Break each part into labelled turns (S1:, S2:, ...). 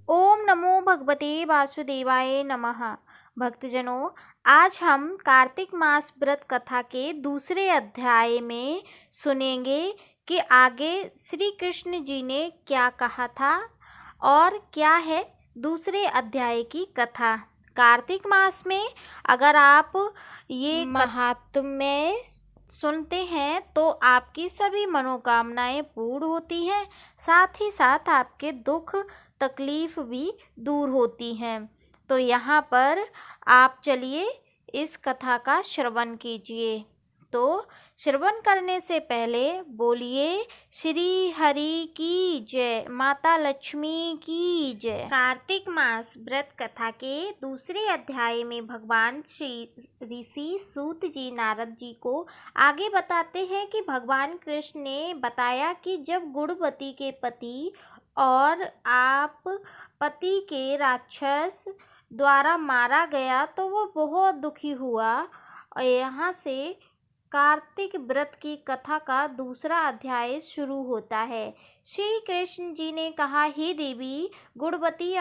S1: ओम नमो भगवते वासुदेवाय नमः। भक्तजनों, आज हम कार्तिक मास व्रत कथा के दूसरे अध्याय में सुनेंगे कि आगे श्री कृष्ण जी ने क्या कहा था और क्या है दूसरे अध्याय की कथा। कार्तिक मास में अगर आप ये महात्म्य सुनते हैं तो आपकी सभी मनोकामनाएं पूर्ण होती हैं, साथ ही साथ आपके दुख तकलीफ भी दूर होती हैं। तो यहाँ पर आप चलिए इस कथा का श्रवण कीजिए। तो श्रवण करने से पहले बोलिए श्री हरि की जय, माता लक्ष्मी की जय। कार्तिक मास व्रत कथा के दूसरे अध्याय में भगवान श्री ऋषि सूत जी नारद जी को आगे बताते हैं कि भगवान कृष्ण ने बताया कि जब गुणवती के पति और आप पति के राक्षस द्वारा मारा गया तो वो बहुत दुखी हुआ। और यहाँ से कार्तिक व्रत की कथा का दूसरा अध्याय शुरू होता है। श्री कृष्ण जी ने कहा, हे देवी, गुणवती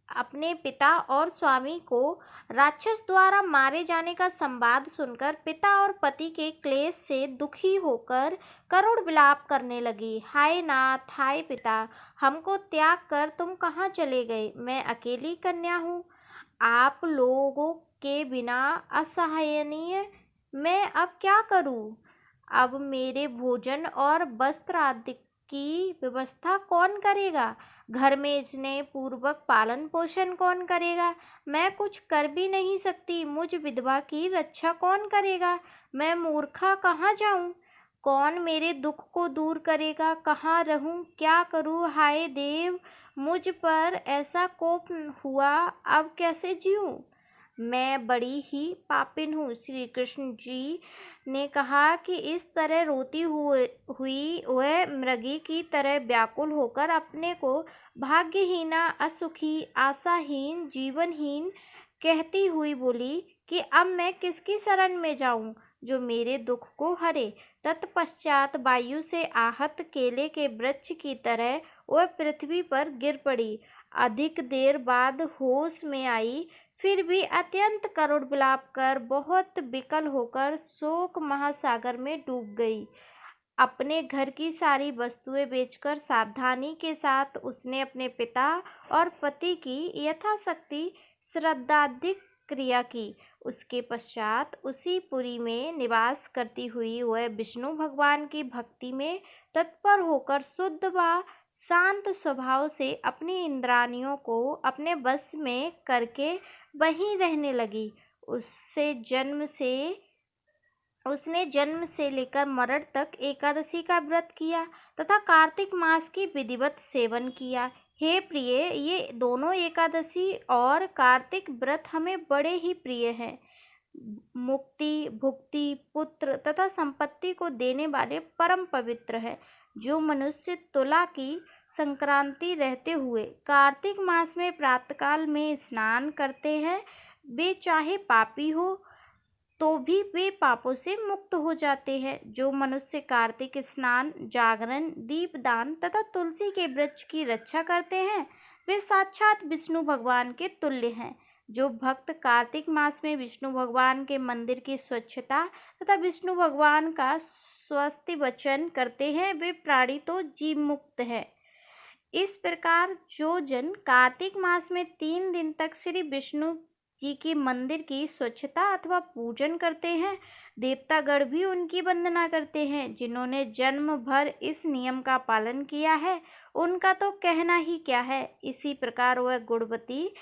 S1: अपने पिता और स्वामी को राक्षस द्वारा मारे जाने का संवाद सुनकर पिता और पति के क्लेश से दुखी होकर करुण विलाप करने लगी। हाय नाथ, हाय पिता, हमको त्याग कर तुम कहाँ चले गए? मैं अकेली कन्या हूँ, आप लोगों के बिना असहनीय, मैं अब क्या करूं? अब मेरे भोजन और वस्त्र आदि की व्यवस्था कौन करेगा? घर में स्नेह पूर्वक पालन पोषण कौन करेगा? मैं कुछ कर भी नहीं सकती, मुझ विधवा की रक्षा कौन करेगा? मैं मूर्खा कहाँ जाऊं? कौन मेरे दुख को दूर करेगा? कहाँ रहूं? क्या करूं? हाय देव, मुझ पर ऐसा कोप हुआ, अब कैसे जीऊं? मैं बड़ी ही पापिन हूँ। श्री कृष्ण जी ने कहा कि इस तरह रोती हुई वह मृगी की तरह व्याकुल होकर अपने को भाग्यहीना, असुखी, आशाहीन, जीवनहीन कहती हुई बोली कि अब मैं किसकी शरण में जाऊं जो मेरे दुख को हरे। तत्पश्चात वायु से आहत केले के वृक्ष की तरह वह पृथ्वी पर गिर पड़ी। अधिक देर बाद होश में आई, फिर भी अत्यंत करुण विलाप कर बहुत विकल होकर शोक महासागर में डूब गई। अपने घर की सारी वस्तुएं बेचकर सावधानी के साथ उसने अपने पिता और पति की यथाशक्ति श्रद्धाधिक क्रिया की। उसके पश्चात उसी पुरी में निवास करती हुई वह विष्णु भगवान की भक्ति में तत्पर होकर शुद्ध व शांत स्वभाव से अपनी इंद्रियों को अपने वश में करके वहीं रहने लगी। उसने जन्म से लेकर मरण तक एकादशी का व्रत किया तथा कार्तिक मास की विधिवत सेवन किया। हे प्रिय, ये दोनों एकादशी और कार्तिक व्रत हमें बड़े ही प्रिय हैं। मुक्ति, भुक्ति, पुत्र तथा संपत्ति को देने वाले परम पवित्र है। जो मनुष्य तुला की संक्रांति रहते हुए कार्तिक मास में प्रातःकाल में स्नान करते हैं, वे चाहे पापी हो तो भी वे पापों से मुक्त हो जाते हैं। जो मनुष्य कार्तिक स्नान, जागरण, दीपदान तथा तुलसी के वृक्ष की रक्षा करते हैं, वे साक्षात विष्णु भगवान के तुल्य हैं। जो भक्त कार्तिक मास में विष्णु भगवान के मंदिर की स्वच्छता तथा विष्णु भगवान का स्वस्ति वचन करते हैं, वे प्राणी तो जीव मुक्त हैं। इस प्रकार जो जन कार्तिक मास में 3 दिन तक श्री विष्णु जी की मंदिर की स्वच्छता अथवा पूजन करते हैं, देवतागण भी उनकी वंदना करते हैं। जिन्होंने जन्म भर इस नियम का पालन किया है, उनका तो कहना ही क्या है। इसी प्रकार वह गुणवती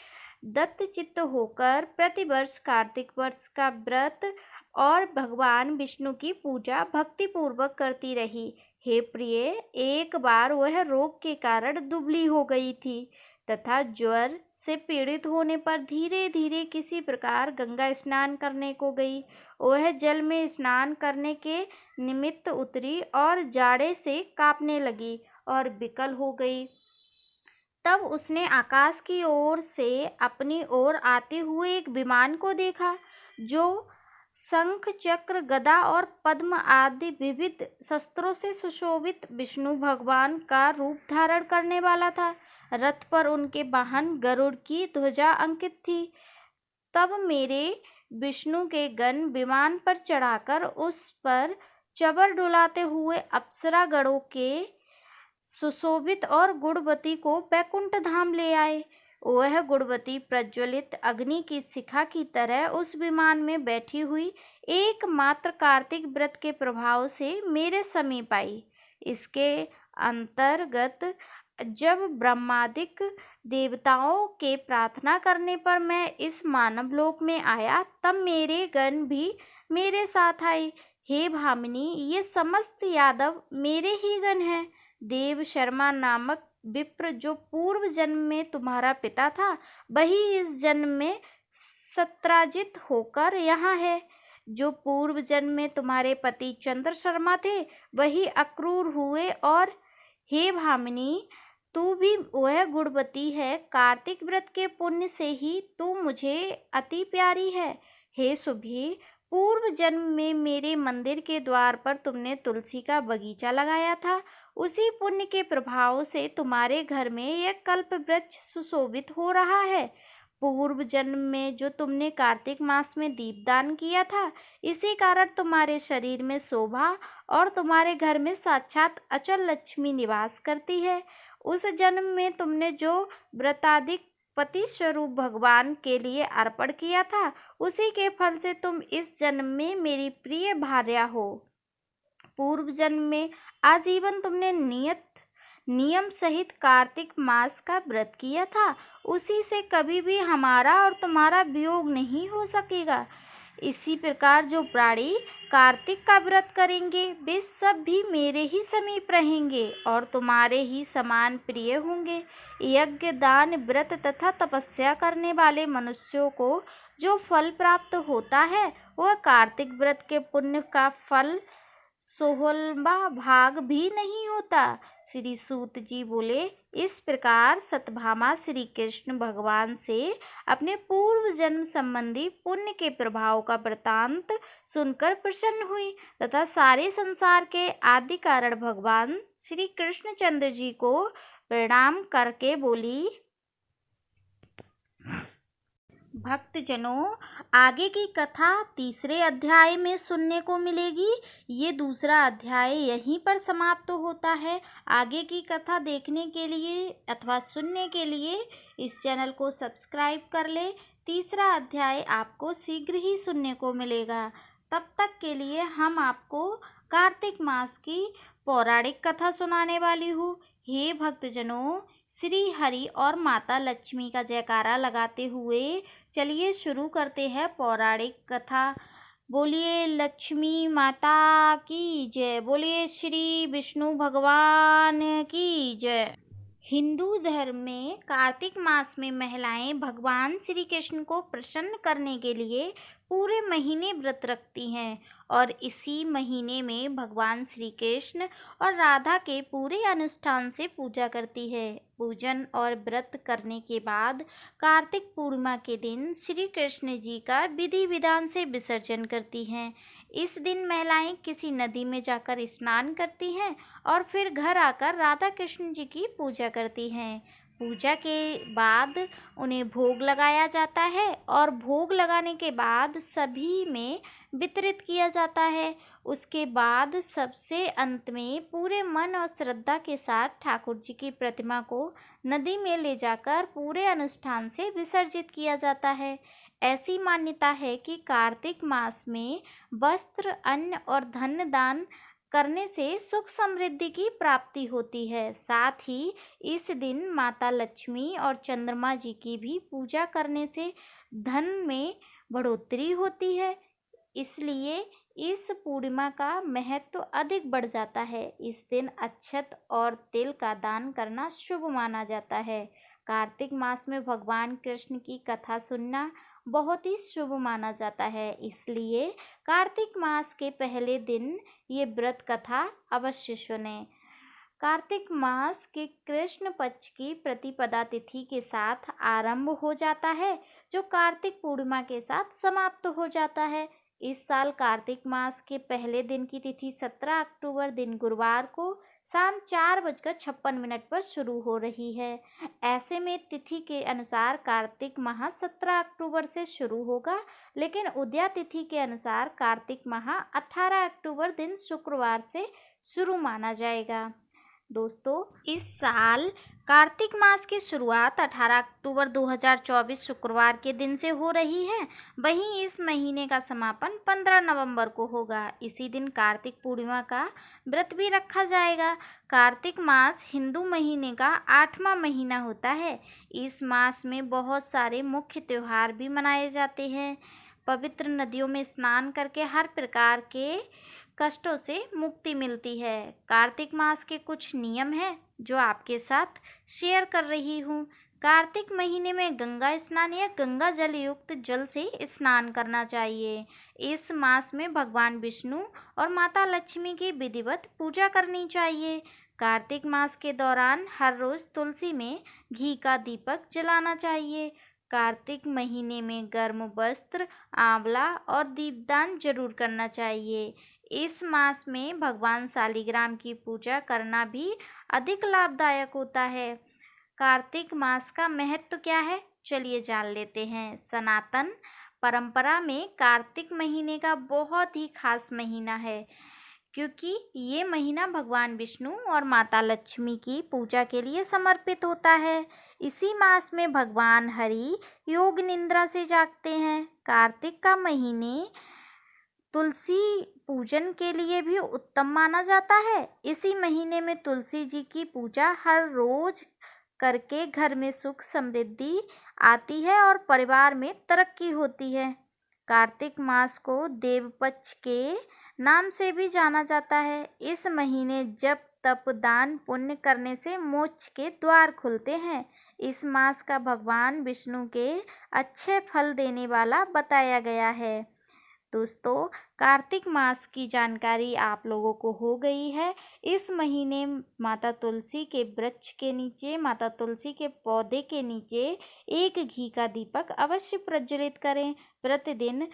S1: दत्तचित्त होकर प्रतिवर्ष कार्तिक वर्ष का व्रत और भगवान विष्णु की पूजा भक्ति पूर्वक करती रही। हे प्रिय, एक बार वह रोग के कारण दुबली हो गई थी तथा ज्वर से पीड़ित होने पर धीरे धीरे किसी प्रकार गंगा स्नान करने को गई। वह जल में स्नान करने के निमित्त उतरी और जाड़े से कांपने लगी और विकल हो गई। तब उसने आकाश की ओर से अपनी ओर आते हुए एक विमान को देखा जो शंख, चक्र, गदा और पद्म आदि विविध शस्त्रों से सुशोभित विष्णु भगवान का रूप धारण करने वाला था। रथ पर उनके वाहन गरुड़ की ध्वजा अंकित थी। तब मेरे विष्णु के गण विमान पर चढ़ाकर उस पर चबर डुलाते हुए अप्सरा गणों के सुशोभित और गुणवती को बैकुंठ धाम ले आए। वह गुणवती प्रज्वलित अग्नि की शिखा की तरह उस विमान में बैठी हुई एकमात्र कार्तिक व्रत के प्रभाव से मेरे समीप आई। इसके अंतर्गत जब ब्रह्मादिक देवताओं के प्रार्थना करने पर मैं इस मानव लोक में आया, तब मेरे गण भी मेरे साथ आए। हे भामिनी, ये समस्त यादव मेरे ही गण हैं। देव शर्मा नामक विप्र जो पूर्व जन्म में तुम्हारा पिता था, वही इस जन्म में सत्राजित होकर यहाँ है। जो पूर्व जन्म में तुम्हारे पति चंद्र शर्मा थे, वही अक्रूर हुए। और हे भामिनी, तू भी वह गुणवती है। कार्तिक व्रत के पुण्य से ही तू मुझे अति प्यारी है। हे सुभी, पूर्व जन्म में मेरे मंदिर के द्वार पर तुमने तुलसी का बगीचा लगाया था। उसी पुण्य के प्रभाव से तुम्हारे घर में यह कल्प वृक्ष सुशोभित हो रहा है। पूर्व जन्म में जो तुमने कार्तिक मास में दीपदान किया था, इसी कारण तुम्हारे शरीर में शोभा और तुम्हारे घर में साक्षात अचल लक्ष्मी निवास करती है। उस जन्म में तुमने जो व्रताधिक पति स्वरूप भगवान के लिए अर्पण किया था, उसी के फल से तुम इस जन्म में मेरी प्रिय भार्या हो। पूर्व जन्म में आजीवन तुमने नियम सहित कार्तिक मास का व्रत किया था, उसी से कभी भी हमारा और तुम्हारा वियोग नहीं हो सकेगा। इसी प्रकार जो प्राणी कार्तिक का व्रत करेंगे, वे सब भी मेरे ही समीप रहेंगे और तुम्हारे ही समान प्रिय होंगे। यज्ञ, दान, व्रत तथा तपस्या करने वाले मनुष्यों को जो फल प्राप्त होता है, वह कार्तिक व्रत के पुण्य का फल 16वां भाग भी नहीं होता। श्री सूत जी बोले, इस प्रकार सत्यभामा श्री कृष्ण भगवान से अपने पूर्व जन्म संबंधी पुण्य के प्रभाव का वृतांत सुनकर प्रसन्न हुई तथा सारे संसार के आदि कारण भगवान श्री कृष्णचंद्र जी को प्रणाम करके बोली, भक्तजनों, आगे की कथा तीसरे अध्याय में सुनने को मिलेगी। ये दूसरा अध्याय यहीं पर समाप्त होता है। आगे की कथा देखने के लिए अथवा सुनने के लिए इस चैनल को सब्सक्राइब कर ले। तीसरा अध्याय आपको शीघ्र ही सुनने को मिलेगा। तब तक के लिए हम आपको कार्तिक मास की पौराणिक कथा सुनाने वाली हूँ। हे भक्तजनों, श्री हरि और माता लक्ष्मी का जयकारा लगाते हुए चलिए शुरू करते हैं पौराणिक कथा। बोलिए लक्ष्मी माता की जय, बोलिए श्री विष्णु भगवान की जय। हिंदू धर्म में कार्तिक मास में महिलाएं भगवान श्री कृष्ण को प्रसन्न करने के लिए पूरे महीने व्रत रखती हैं और इसी महीने में भगवान श्री कृष्ण और राधा के पूरे अनुष्ठान से पूजा करती है। पूजन और व्रत करने के बाद कार्तिक पूर्णिमा के दिन श्री कृष्ण जी का विधि विधान से विसर्जन करती हैं। इस दिन महिलाएं किसी नदी में जाकर स्नान करती हैं और फिर घर आकर राधा कृष्ण जी की पूजा करती हैं। पूजा के बाद उन्हें भोग लगाया जाता है और भोग लगाने के बाद सभी में वितरित किया जाता है। उसके बाद सबसे अंत में पूरे मन और श्रद्धा के साथ ठाकुर जी की प्रतिमा को नदी में ले जाकर पूरे अनुष्ठान से विसर्जित किया जाता है। ऐसी मान्यता है कि कार्तिक मास में वस्त्र, अन्न और धन दान करने से सुख समृद्धि की प्राप्ति होती है। साथ ही इस दिन माता लक्ष्मी और चंद्रमा जी की भी पूजा करने से धन में बढ़ोतरी होती है। इसलिए इस पूर्णिमा का महत्व अधिक बढ़ जाता है। इस दिन अक्षत और तिल का दान करना शुभ माना जाता है। कार्तिक मास में भगवान कृष्ण की कथा सुनना बहुत ही शुभ माना जाता है। इसलिए कार्तिक मास के पहले दिन ये व्रत कथा अवश्य सुने। कार्तिक मास के कृष्ण पक्ष की प्रतिपदा तिथि के साथ आरंभ हो जाता है, जो कार्तिक पूर्णिमा के साथ समाप्त हो जाता है। इस साल कार्तिक मास के पहले दिन की तिथि 17 अक्टूबर दिन गुरुवार को शाम 4:56 पर शुरू हो रही है। ऐसे में तिथि के अनुसार कार्तिक माह 17 अक्टूबर से शुरू होगा, लेकिन उदया तिथि के अनुसार कार्तिक माह 18 अक्टूबर दिन शुक्रवार से शुरू माना जाएगा। दोस्तों, इस साल कार्तिक मास की शुरुआत 18 अक्टूबर 2024 शुक्रवार के दिन से हो रही है। वहीं इस महीने का समापन 15 नवंबर को होगा। इसी दिन कार्तिक पूर्णिमा का व्रत भी रखा जाएगा। कार्तिक मास हिंदू महीने का 8वां महीना होता है। इस मास में बहुत सारे मुख्य त्योहार भी मनाए जाते हैं। पवित्र नदियों में स्नान करके हर प्रकार के कष्टों से मुक्ति मिलती है। कार्तिक मास के कुछ नियम हैं जो आपके साथ शेयर कर रही हूँ। कार्तिक महीने में गंगा स्नान या गंगा जल युक्त जल से स्नान करना चाहिए। इस मास में भगवान विष्णु और माता लक्ष्मी की विधिवत पूजा करनी चाहिए। कार्तिक मास के दौरान हर रोज तुलसी में घी का दीपक जलाना चाहिए। कार्तिक महीने में गर्म वस्त्र, आंवला और दीपदान जरूर करना चाहिए। इस मास में भगवान शालिग्राम की पूजा करना भी अधिक लाभदायक होता है। कार्तिक मास का महत्व क्या है, चलिए जान लेते हैं। सनातन परंपरा में कार्तिक महीने का बहुत ही खास महीना है, क्योंकि ये महीना भगवान विष्णु और माता लक्ष्मी की पूजा के लिए समर्पित होता है। इसी मास में भगवान हरि योग निद्रा से जागते हैं। कार्तिक का महीने तुलसी पूजन के लिए भी उत्तम माना जाता है। इसी महीने में तुलसी जी की पूजा हर रोज करके घर में सुख समृद्धि आती है और परिवार में तरक्की होती है। कार्तिक मास को देवपक्ष के नाम से भी जाना जाता है। इस महीने जप तप दान पुण्य करने से मोक्ष के द्वार खुलते हैं। इस मास का भगवान विष्णु के अच्छे फल देने वाला बताया गया है। दोस्तों, कार्तिक मास की जानकारी आप लोगों को हो गई है। इस महीने माता तुलसी के वृक्ष के नीचे, माता तुलसी के पौधे के नीचे एक घी का दीपक अवश्य प्रज्वलित करें। प्रतिदिन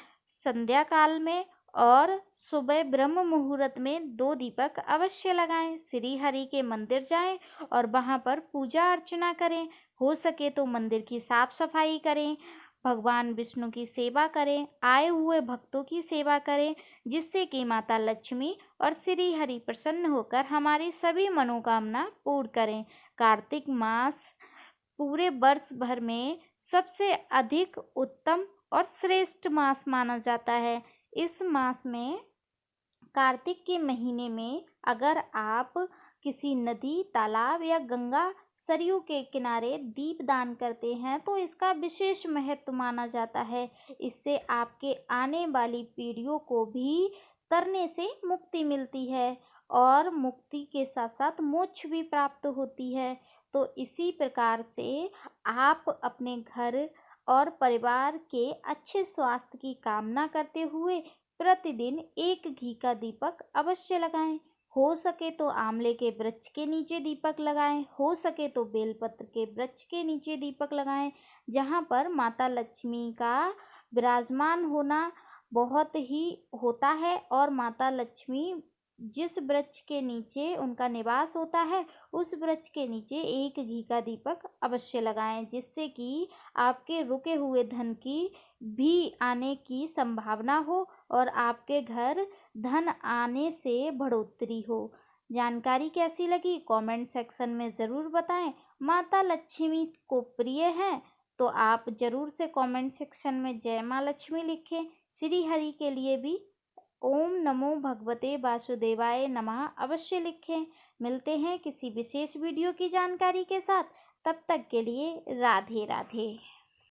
S1: संध्या काल में और सुबह ब्रह्म मुहूर्त में 2 दीपक अवश्य लगाएं। श्री हरि के मंदिर जाएं और वहां पर पूजा अर्चना करें। हो सके तो मंदिर की साफ सफाई करें, भगवान विष्णु की सेवा करें, आए हुए भक्तों की सेवा करें, जिससे कि माता लक्ष्मी और श्री हरि प्रसन्न होकर हमारी सभी मनोकामना पूर्ण करें। कार्तिक मास पूरे वर्ष भर में सबसे अधिक उत्तम और श्रेष्ठ मास माना जाता है। इस मास में कार्तिक के महीने में अगर आप किसी नदी, तालाब या गंगा सरयू के किनारे दीप दान करते हैं तो इसका विशेष महत्व माना जाता है। इससे आपके आने वाली पीढ़ियों को भी तरने से मुक्ति मिलती है और मुक्ति के साथ साथ मोक्ष भी प्राप्त होती है। तो इसी प्रकार से आप अपने घर और परिवार के अच्छे स्वास्थ्य की कामना करते हुए प्रतिदिन एक घी का दीपक अवश्य लगाएं। हो सके तो आंवले के वृक्ष के नीचे दीपक लगाएं, हो सके तो बेलपत्र के वृक्ष के नीचे दीपक लगाएं, जहां पर माता लक्ष्मी का विराजमान होना बहुत ही होता है और माता लक्ष्मी जिस वृक्ष के नीचे उनका निवास होता है उस वृक्ष के नीचे एक घी का दीपक अवश्य लगाएं, जिससे कि आपके रुके हुए धन की भी आने की संभावना हो और आपके घर धन आने से बढ़ोतरी हो। जानकारी कैसी लगी कमेंट सेक्शन में ज़रूर बताएं। माता लक्ष्मी को प्रिय हैं तो आप ज़रूर से कमेंट सेक्शन में जय माँ लक्ष्मी लिखें। श्री हरि के लिए भी ओम नमो भगवते वासुदेवाय नमः अवश्य लिखें। मिलते हैं किसी विशेष वीडियो की जानकारी के साथ, तब तक के लिए राधे राधे।